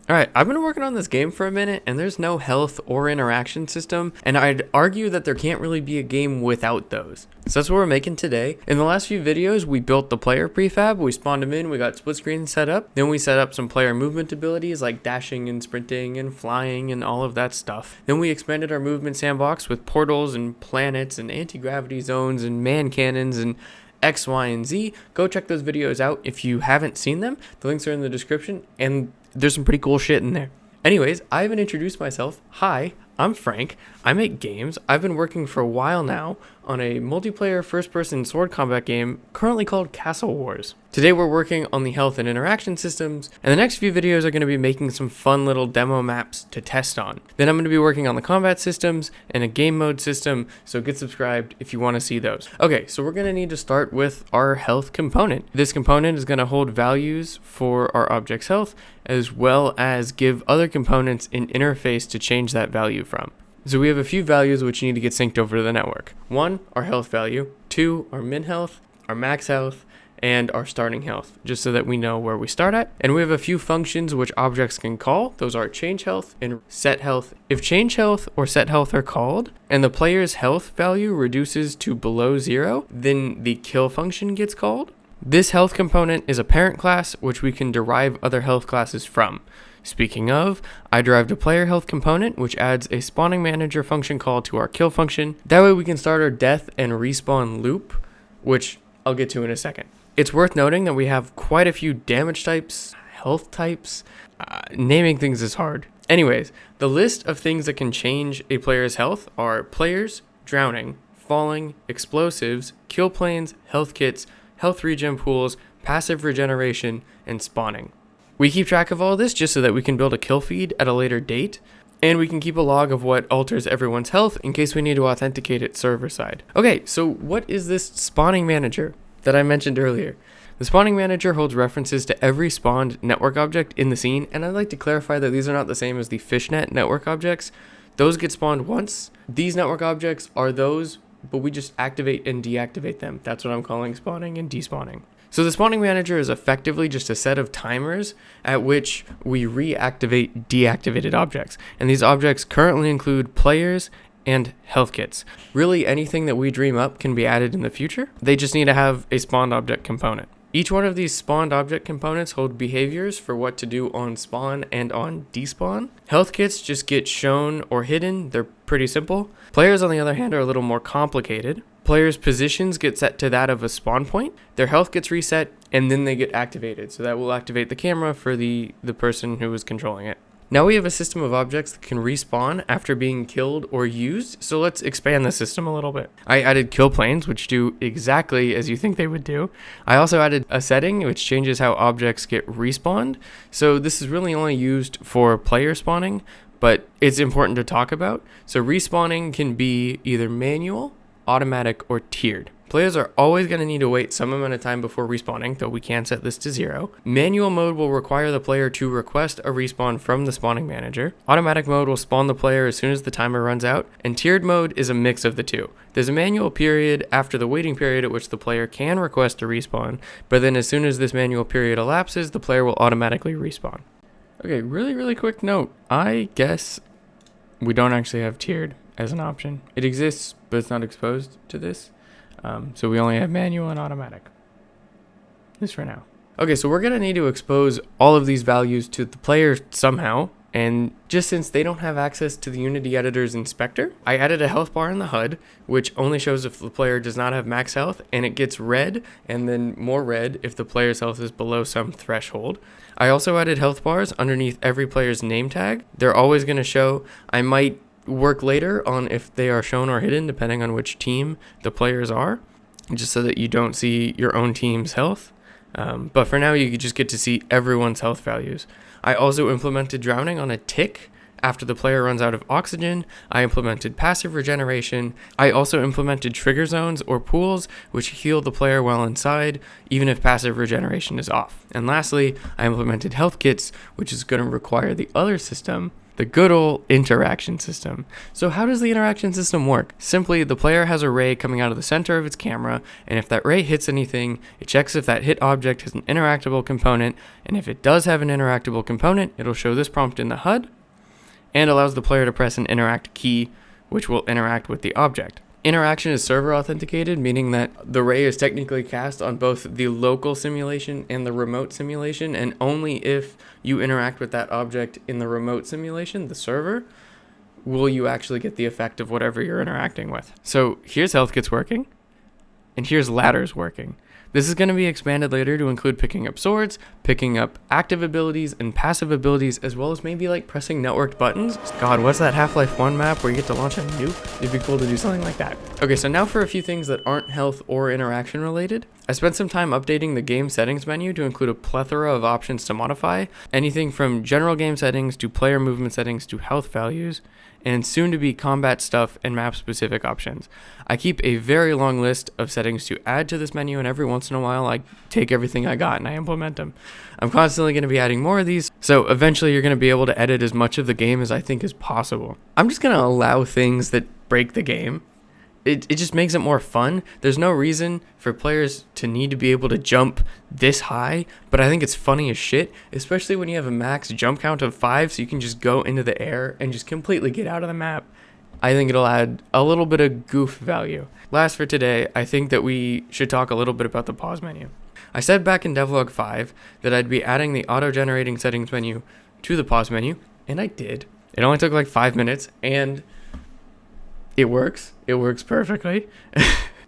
Alright, I've been working on this game for a minute, and there's no health or interaction system, and I'd argue that there can't really be a game without those. So that's what we're making today. In the last few videos, we built the player prefab, we spawned them in, we got split screen set up, then we set up some player movement abilities like dashing and sprinting and flying and all of that stuff. Then we expanded our movement sandbox with portals and planets and anti-gravity zones and man cannons and X, Y, and Z. Go check those videos out if you haven't seen them. The links are in the description, and there's some pretty cool shit in there. Anyways, I haven't introduced myself. Hi, I'm Frank. I make games. I've been working for a while now on a multiplayer first-person sword combat game currently called Castle Wars. Today we're working on the health and interaction systems, and the next few videos are going to be making some fun little demo maps to test on. Then I'm going to be working on the combat systems and a game mode system, so get subscribed if you want to see those. Okay, so we're going to need to start with our health component. This component is going to hold values for our object's health, as well as give other components an interface to change that value from. So we have a few values which need to get synced over to the network. 1, our health value. 2, our min health, our max health, and our starting health, just so that we know where we start at. And we have a few functions which objects can call. Those are change health and set health. If change health or set health are called, and the player's health value reduces to below 0, then the kill function gets called. This health component is a parent class, which we can derive other health classes from. Speaking of, I derived a player health component, which adds a spawning manager function call to our kill function. That way we can start our death and respawn loop, which I'll get to in a second. It's worth noting that we have quite a few damage types, health types. Naming things is hard. Anyways, the list of things that can change a player's health are players, drowning, falling, explosives, kill planes, health kits, health regen pools, passive regeneration, and spawning. We keep track of all this just so that we can build a kill feed at a later date, and we can keep a log of what alters everyone's health in case we need to authenticate it server side. Okay, so what is this spawning manager that I mentioned earlier? The spawning manager holds references to every spawned network object in the scene, and I'd like to clarify that these are not the same as the fishnet network objects. Those get spawned once. These network objects are those, but we just activate and deactivate them. That's what I'm calling spawning and despawning. So the spawning manager is effectively just a set of timers at which we reactivate deactivated objects. And these objects currently include players and health kits. Really anything that we dream up can be added in the future. They just need to have a spawned object component. Each one of these spawned object components hold behaviors for what to do on spawn and on despawn. Health kits just get shown or hidden. They're pretty simple. Players, on the other hand, are a little more complicated. Players' positions get set to that of a spawn point. Their health gets reset, and then they get activated. So that will activate the camera for the person who is controlling it. Now we have a system of objects that can respawn after being killed or used, so let's expand the system a little bit. I added kill planes, which do exactly as you think they would do. I also added a setting which changes how objects get respawned, so this is really only used for player spawning, but it's important to talk about. So respawning can be either manual, automatic, or tiered. Players are always going to need to wait some amount of time before respawning, though we can set this to 0. Manual mode will require the player to request a respawn from the spawning manager. Automatic mode will spawn the player as soon as the timer runs out, and tiered mode is a mix of the two. There's a manual period after the waiting period at which the player can request a respawn, but then as soon as this manual period elapses, the player will automatically respawn. Okay, really quick note. I guess we don't actually have tiered as an option. It exists, but it's not exposed to this. So we only have manual and automatic. This for now. Okay, so we're going to need to expose all of these values to the player somehow. And just since they don't have access to the Unity Editor's inspector, I added a health bar in the HUD, which only shows if the player does not have max health, and it gets red and then more red if the player's health is below some threshold. I also added health bars underneath every player's name tag. They're always going to show. I might work later on if they are shown or hidden depending on which team the players are, just so that you don't see your own team's health. But for now you just get to see everyone's health values. I also implemented drowning on a tick After the player runs out of oxygen, I implemented passive regeneration. I also implemented trigger zones or pools, which heal the player while inside, even if passive regeneration is off. And lastly, I implemented health kits, which is going to require the other system, the good old interaction system. So how does the interaction system work? Simply, the player has a ray coming out of the center of its camera, and if that ray hits anything, it checks if that hit object has an interactable component, and if it does have an interactable component, it'll show this prompt in the HUD, and allows the player to press an interact key, which will interact with the object. Interaction is server authenticated, meaning that the ray is technically cast on both the local simulation and the remote simulation, and only if you interact with that object in the remote simulation, the server, will you actually get the effect of whatever you're interacting with. So here's health kits working, and here's ladders working. This is going to be expanded later to include picking up swords, picking up active abilities and passive abilities, as well as maybe like pressing networked buttons. God, what's that Half-Life 1 map where you get to launch a nuke? It'd be cool to do something like that. Okay, so now for a few things that aren't health or interaction related. I spent some time updating the game settings menu to include a plethora of options to modify, anything from general game settings to player movement settings to health values, and soon to be combat stuff and map specific options. I keep a very long list of settings to add to this menu, and every once in a while I take everything I got and I implement them. I'm constantly going to be adding more of these, so eventually you're going to be able to edit as much of the game as I think is possible. I'm just going to allow things that break the game. It just makes it more fun. There's no reason for players to need to be able to jump this high, but I think it's funny as shit, especially when you have a max jump count of 5, so you can just go into the air and just completely get out of the map. I think it'll add a little bit of goof value. Last for today, I think that we should talk a little bit about the pause menu. I said back in Devlog 5 that I'd be adding the auto-generating settings menu to the pause menu, and I did. It only took like 5 minutes, and it works. It works perfectly.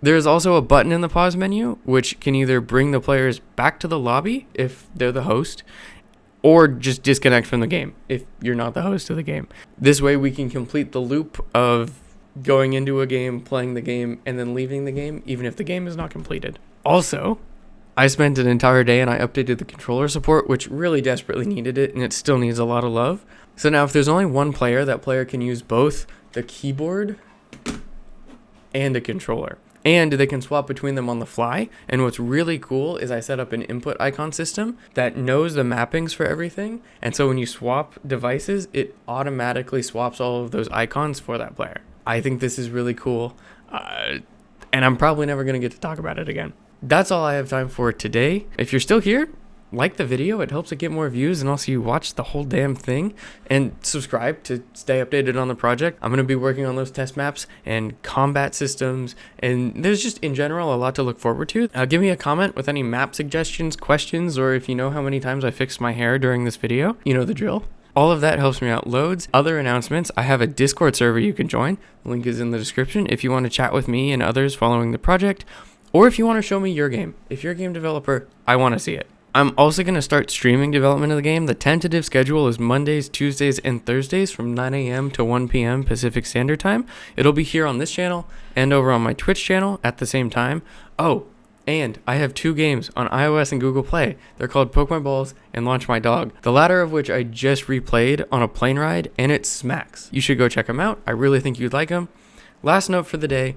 There is also a button in the pause menu, which can either bring the players back to the lobby if they're the host, or just disconnect from the game if you're not the host of the game. This way we can complete the loop of going into a game, playing the game, and then leaving the game, even if the game is not completed. Also, I spent an entire day and I updated the controller support, which really desperately needed it, and it still needs a lot of love. So now if there's only one player, that player can use both the keyboard and a controller, and they can swap between them on the fly. And what's really cool is I set up an input icon system that knows the mappings for everything, and so when you swap devices, it automatically swaps all of those icons for that player. I think this is really cool, and I'm probably never going to get to talk about it again. That's all I have time for today. If you're still here, like the video. It helps it get more views, and also you watch the whole damn thing, and subscribe to stay updated on the project. I'm going to be working on those test maps and combat systems, and there's just in general a lot to look forward to. Give me a comment with any map suggestions, questions, or if you know how many times I fixed my hair during this video. You know the drill. All of that helps me out loads. Other announcements, I have a Discord server you can join. The link is in the description if you want to chat with me and others following the project, or if you want to show me your game. If you're a game developer, I want to see it. I'm also going to start streaming development of the game. The tentative schedule is Mondays, Tuesdays, and Thursdays from 9 a.m. to 1 p.m. Pacific Standard Time. It'll be here on this channel and over on my Twitch channel at the same time. Oh, and I have 2 games on iOS and Google Play. They're called Pokemon Balls and Launch My Dog, the latter of which I just replayed on a plane ride, and it smacks. You should go check them out. I really think you'd like them. Last note for the day.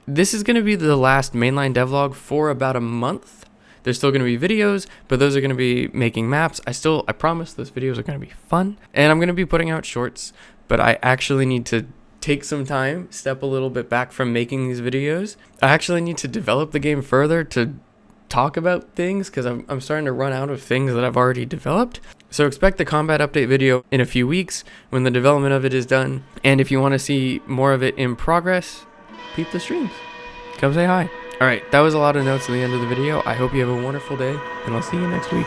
This is going to be the last mainline devlog for about a month. There's still going to be videos, but those are going to be making maps. I promise those videos are going to be fun. And I'm going to be putting out shorts, but I actually need to take some time, step a little bit back from making these videos. I actually need to develop the game further to talk about things, because I'm starting to run out of things that I've already developed. So expect the combat update video in a few weeks when the development of it is done. And if you want to see more of it in progress, peep the streams. Come say hi. Alright, that was a lot of notes at the end of the video. I hope you have a wonderful day, and I'll see you next week.